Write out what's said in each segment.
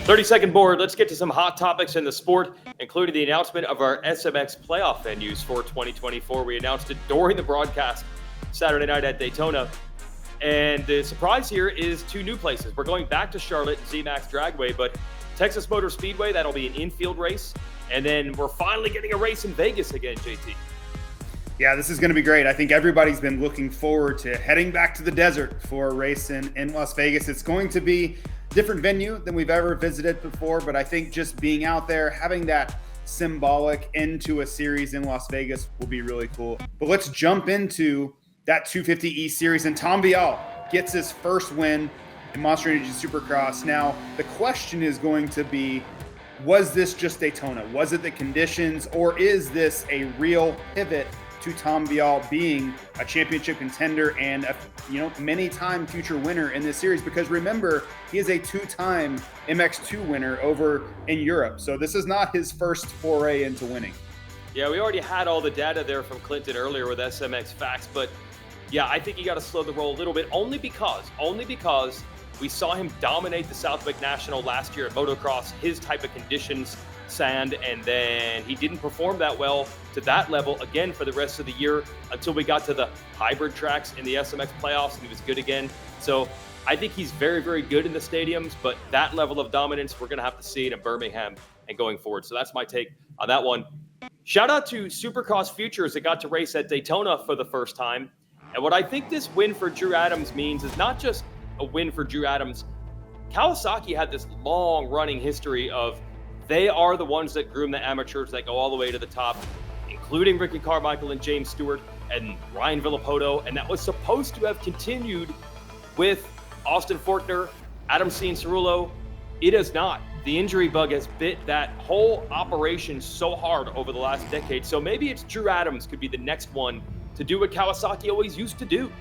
30-second board. Let's get to some hot topics in the sport, including the announcement of our SMX playoff venues for 2024. We announced it during the broadcast Saturday night at Daytona. And the surprise here is two new places. We're going back to Charlotte, ZMAX Dragway, but Texas Motor Speedway, that'll be an infield race. And then we're finally getting a race in Vegas again, JT. Yeah, this is going to be great. I think everybody's been looking forward to heading back to the desert for a race in Las Vegas. It's going to be a different venue than we've ever visited before, but I think just being out there, having that symbolic end to a series in Las Vegas will be really cool. But let's jump into that 250E series, and Tom Vialle gets his first win in Monster Energy Supercross. Now, the question is going to be, was this just Daytona? Was it the conditions, or is this a real pivot to Tom Vialle being a championship contender and a many-time future winner in this series? Because remember, he is a two-time MX2 winner over in Europe. So this is not his first foray into winning. Yeah, we already had all the data there from Clinton earlier with SMX Facts, but yeah, I think you got to slow the roll a little bit only because we saw him dominate the Southwick National last year at Motocross, his type of conditions, sand, and then he didn't perform that well to that level again for the rest of the year until we got to the hybrid tracks in the SMX playoffs, and he was good again. So I think he's very, very good in the stadiums, but that level of dominance, we're going to have to see it in Birmingham and going forward. So that's my take on that one. Shout out to Supercross Futures that got to race at Daytona for the first time. And what I think this win for Drew Adams means is not just a win for Drew Adams. Kawasaki had this long running history of they are the ones that groom the amateurs that go all the way to the top, including Ricky Carmichael and James Stewart and Ryan Villapoto. And that was supposed to have continued with Austin Forkner, Adam Cianciarulo. It has not. The injury bug has bit that whole operation so hard over the last decade. So maybe it's Drew Adams could be the next one to do what Kawasaki always used to do.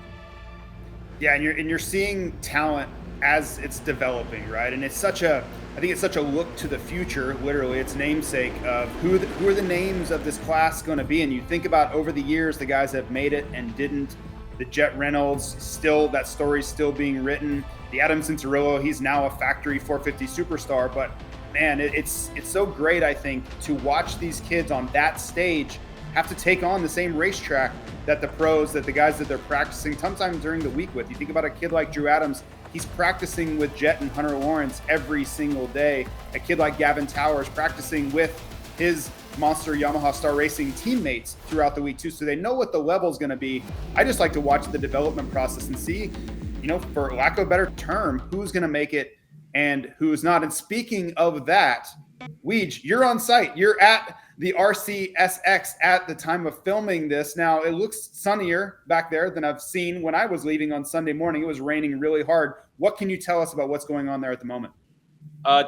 Yeah, and you're seeing talent as it's developing, right? And I think it's such a look to the future, literally, its namesake of who are the names of this class going to be. And you think about over the years, the guys that have made it and didn't. The Jett Reynolds, still that story's still being written. The Adam Cianciarulo, he's now a factory 450 superstar. But man, it's so great, I think, to watch these kids on that stage have to take on the same racetrack that the pros, that the guys that they're practicing sometimes during the week with. You think about a kid like Drew Adams, he's practicing with Jett and Hunter Lawrence every single day. A kid like Gavin Towers practicing with his Monster Yamaha Star Racing teammates throughout the week too, so they know what the level is going to be. I just like to watch the development process and see, for lack of a better term, who's going to make it and who's not. And speaking of that, Weege, you're on site. You're at the RCSX at the time of filming this. Now, it looks sunnier back there than I've seen when I was leaving on Sunday morning. It was raining really hard. What can you tell us about what's going on there at the moment?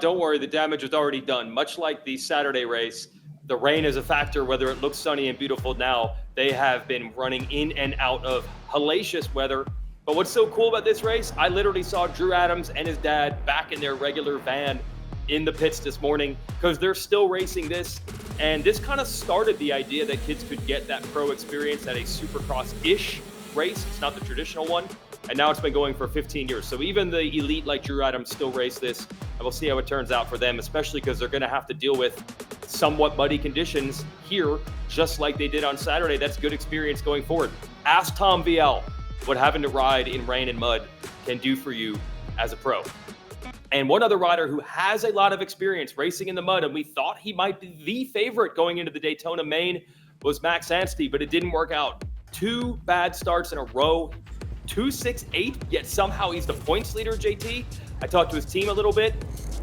Don't worry, the damage is already done. Much like the Saturday race, the rain is a factor, whether it looks sunny and beautiful now. They have been running in and out of hellacious weather. But what's so cool about this race, I literally saw Drew Adams and his dad back in their regular van in the pits this morning because they're still racing this. And this kind of started the idea that kids could get that pro experience at a Supercross-ish race. It's not the traditional one. And now it's been going for 15 years. So even the elite like Drew Adams still race this. And we'll see how it turns out for them, especially because they're going to have to deal with somewhat muddy conditions here, just like they did on Saturday. That's good experience going forward. Ask Tom Vialle what having to ride in rain and mud can do for you as a pro. And one other rider who has a lot of experience racing in the mud, and we thought he might be the favorite going into the Daytona main, was Max Anstie, but it didn't work out. 2 bad starts in a row, 2-6-8, yet somehow he's the points leader, JT. I talked to his team a little bit.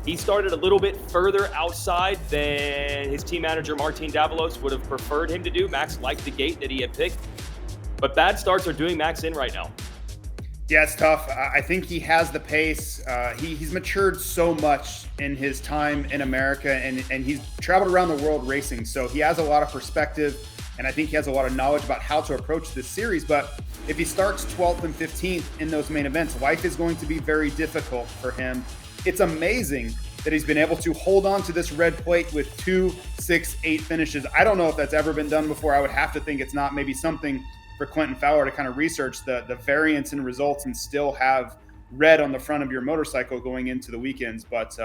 He started a little bit further outside than his team manager, Martin Davalos, would have preferred him to do. Max liked the gate that he had picked, but bad starts are doing Max in right now. Yeah, it's tough. I think he has the pace. He's matured so much in his time in America, and he's traveled around the world racing. So he has a lot of perspective, and I think he has a lot of knowledge about how to approach this series. But if he starts 12th and 15th in those main events, life is going to be very difficult for him. It's amazing that he's been able to hold on to this red plate with 2-6-8 finishes. I don't know if that's ever been done before. I would have to think it's not. Maybe something for Quentin Fowler to kind of research the variance in results and still have red on the front of your motorcycle going into the weekends. But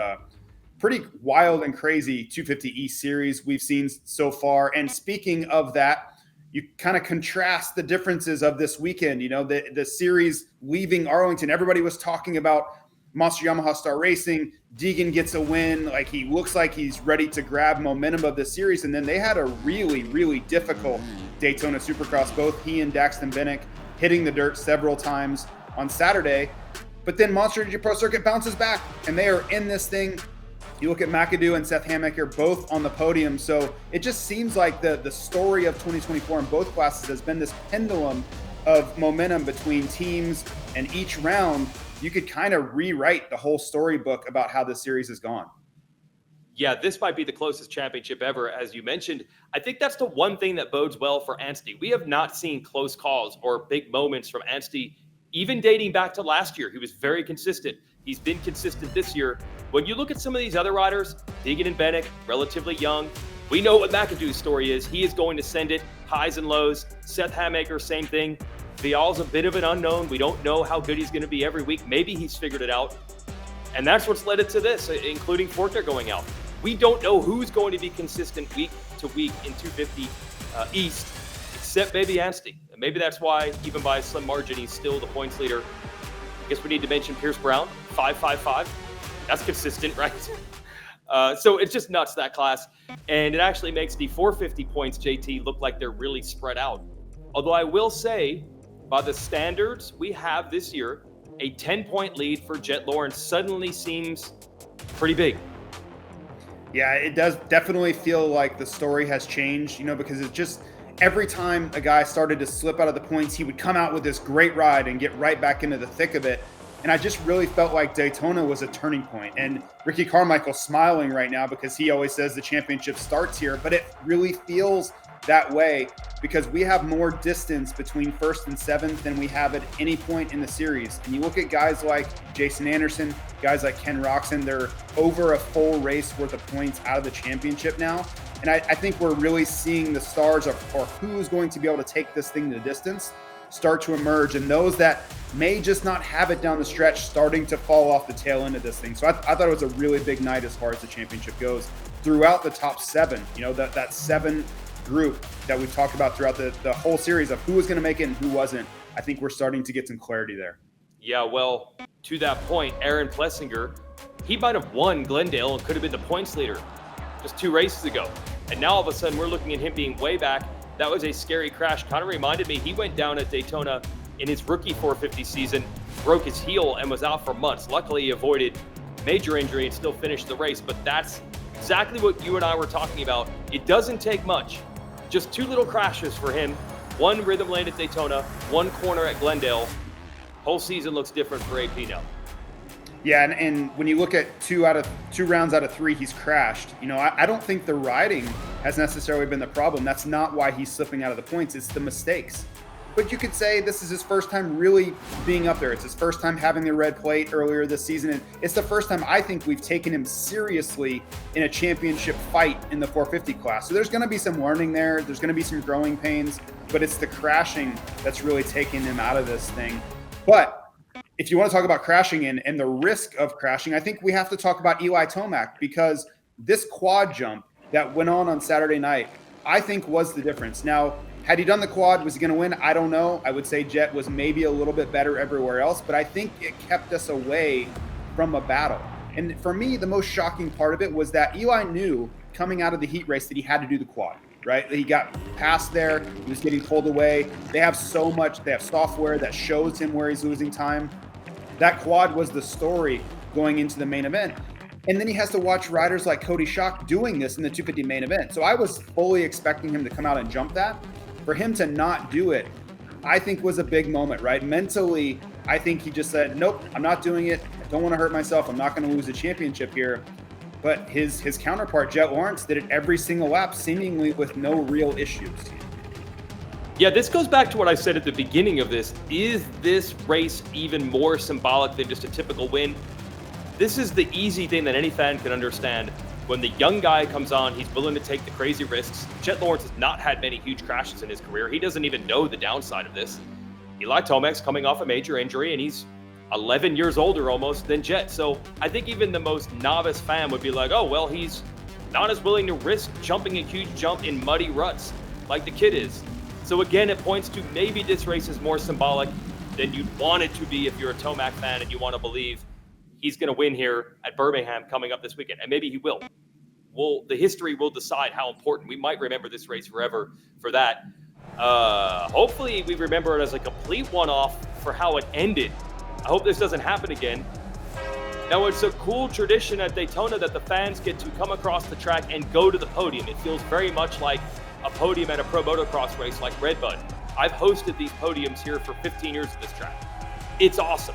pretty wild and crazy 250E series we've seen so far. And speaking of that, you kind of contrast the differences of this weekend. The series leaving Arlington, everybody was talking about Monster Yamaha Star Racing. Deegan gets a win. Like, he looks like he's ready to grab momentum of the series. And then they had a really, really difficult Daytona Supercross, both he and Daxton Bennick hitting the dirt several times on Saturday. But then Monster Energy Pro Circuit bounces back, and they are in this thing. You look at McAdoo and Seth Hammaker both on the podium. So it just seems like the story of 2024 in both classes has been this pendulum of momentum between teams, and each round you could kind of rewrite the whole storybook about how this series has gone. Yeah, this might be the closest championship ever, as you mentioned. I think that's the one thing that bodes well for Anstie. We have not seen close calls or big moments from Anstie, even dating back to last year. He was very consistent. He's been consistent this year. When you look at some of these other riders, Deegan and Bennick, relatively young, we know what McAdoo's story is. He is going to send it, highs and lows. Seth Hammaker, same thing. Vialle's a bit of an unknown. We don't know how good he's going to be every week. Maybe he's figured it out. And that's what's led it to this, including Forkner going out. We don't know who's going to be consistent week to week in 250 East, except maybe Anstie. And maybe that's why, even by a slim margin, he's still the points leader. I guess we need to mention Pierce Brown, 5.55. That's consistent, right? So it's just nuts, that class. And it actually makes the 450 points, JT, look like they're really spread out. Although I will say, by the standards we have this year, a 10-point lead for Jett Lawrence suddenly seems pretty big. Yeah, it does definitely feel like the story has changed, because it's just every time a guy started to slip out of the points, he would come out with this great ride and get right back into the thick of it. And I just really felt like Daytona was a turning point. And Ricky Carmichael's smiling right now because he always says the championship starts here, but it really feels that way because we have more distance between first and seventh than we have at any point in the series. And you look at guys like Jason Anderson, guys like Ken Roxon, they're over a full race worth of points out of the championship now. And I think we're really seeing the stars or who's going to be able to take this thing the distance start to emerge, and those that may just not have it down the stretch starting to fall off the tail end of this thing. So I thought it was a really big night as far as the championship goes throughout the top seven. That seven group that we've talked about throughout the whole series of who was going to make it and who wasn't. I think we're starting to get some clarity there. Yeah, well, to that point, Aaron Plessinger, he might have won Glendale and could have been the points leader just 2 races ago. And now all of a sudden we're looking at him being way back. That was a scary crash. Kind of reminded me, he went down at Daytona in his rookie 450 season, broke his heel and was out for months. Luckily, he avoided major injury and still finished the race. But that's exactly what you and I were talking about. It doesn't take much. Just 2 little crashes for him. 1 rhythm lane at Daytona, 1 corner at Glendale. Whole season looks different for AP now. Yeah, and when you look at 2 rounds out of 3, he's crashed. I don't think the riding has necessarily been the problem. That's not why he's slipping out of the points. It's the mistakes. But you could say this is his first time really being up there. It's his first time having the red plate earlier this season. And it's the first time I think we've taken him seriously in a championship fight in the 450 class. So there's going to be some learning there. There's going to be some growing pains. But it's the crashing that's really taking him out of this thing. But if you want to talk about crashing and the risk of crashing, I think we have to talk about Eli Tomac, because this quad jump that went on Saturday night, I think was the difference. Now, had he done the quad, was he going to win? I don't know. I would say Jett was maybe a little bit better everywhere else, but I think it kept us away from a battle. And for me, the most shocking part of it was that Eli knew coming out of the heat race that he had to do the quad, right? He got past there. He was getting pulled away. They have software that shows him where he's losing time. That quad was the story going into the main event. And then he has to watch riders like Cody Schock doing this in the 250 main event. So I was fully expecting him to come out and jump that. For him to not do it, I think was a big moment, right? Mentally, I think he just said, nope, I'm not doing it. I don't want to hurt myself. I'm not going to lose a championship here. But his counterpart, Jett Lawrence, did it every single lap, seemingly with no real issues. Yeah, this goes back to what I said at the beginning of this. Is this race even more symbolic than just a typical win? This is the easy thing that any fan can understand. When the young guy comes on, he's willing to take the crazy risks. Jett Lawrence has not had many huge crashes in his career. He doesn't even know the downside of this. Eli Tomac's coming off a major injury, and he's 11 years older almost than Jett. So I think even the most novice fan would be like, oh, well, he's not as willing to risk jumping a huge jump in muddy ruts like the kid is. So again, it points to maybe this race is more symbolic than you'd want it to be if you're a Tomac fan and you want to believe he's going to win here at Birmingham coming up this weekend. And maybe he will. The history will decide how important. We might remember this race forever for that. Hopefully we remember it as a complete one-off for how it ended. I hope this doesn't happen again. Now, it's a cool tradition at Daytona that the fans get to come across the track and go to the podium. It feels very much like a podium at a pro motocross race like Redbud. I've hosted these podiums here for 15 years at this track. It's awesome.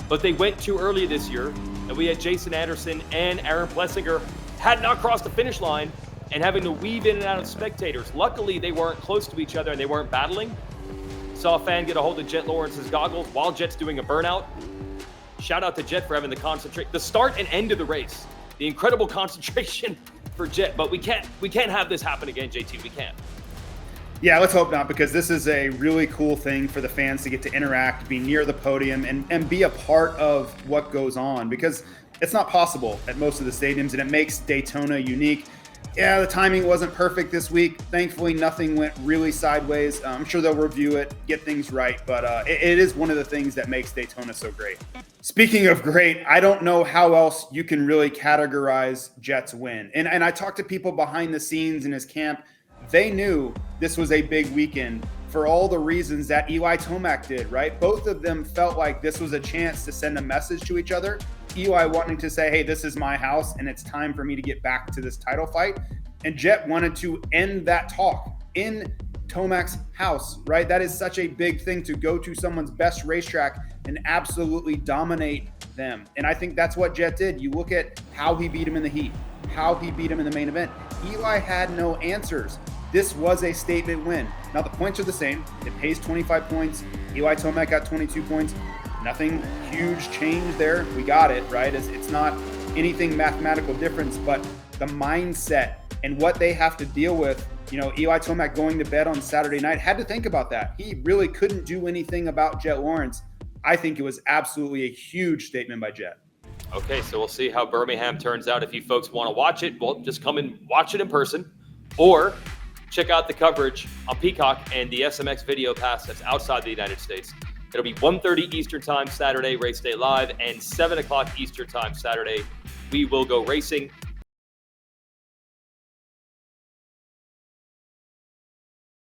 But they went too early this year, and we had Jason Anderson and Aaron Plessinger had not crossed the finish line and having to weave in and out of spectators. Luckily, they weren't close to each other and they weren't battling. Saw a fan get a hold of Jett Lawrence's goggles while Jett's doing a burnout. Shout out to Jett for having the start and end of the race. The incredible concentration for Jett, but we can't have this happen again, JT. We can't. Yeah, let's hope not, because this is a really cool thing for the fans to get to interact, be near the podium, and be a part of what goes on, because it's not possible at most of the stadiums, and it makes Daytona unique. Yeah, the timing wasn't perfect this week. Thankfully, nothing went really sideways. I'm sure they'll review it, get things right, but it is one of the things that makes Daytona so great. Speaking of great, I don't know how else you can really categorize Jett's win. And I talked to people behind the scenes in his camp. They knew this was a big weekend for all the reasons that Eli Tomac did, right? Both of them felt like this was a chance to send a message to each other. Eli wanting to say, hey, this is my house and it's time for me to get back to this title fight. And Jett wanted to end that talk in Tomac's house, right? That is such a big thing, to go to someone's best racetrack and absolutely dominate them. And I think that's what Jett did. You look at how he beat him in the heat, how he beat him in the main event. Eli had no answers. This was a statement win. Now the points are the same. It pays 25 points. Eli Tomac got 22 points. Nothing huge changed there. We got it, right? It's not anything mathematical difference, but the mindset and what they have to deal with. You know, Eli Tomac going to bed on Saturday night had to think about that. He really couldn't do anything about Jett Lawrence. I think it was absolutely a huge statement by Jett. Okay, so we'll see how Birmingham turns out. If you folks want to watch it, well, just come and watch it in person, or check out the coverage on Peacock and the SMX Video Pass that's outside the United States. It'll be 1:30 Eastern Time Saturday, Race Day Live, and 7 o'clock Eastern Time Saturday, we will go racing.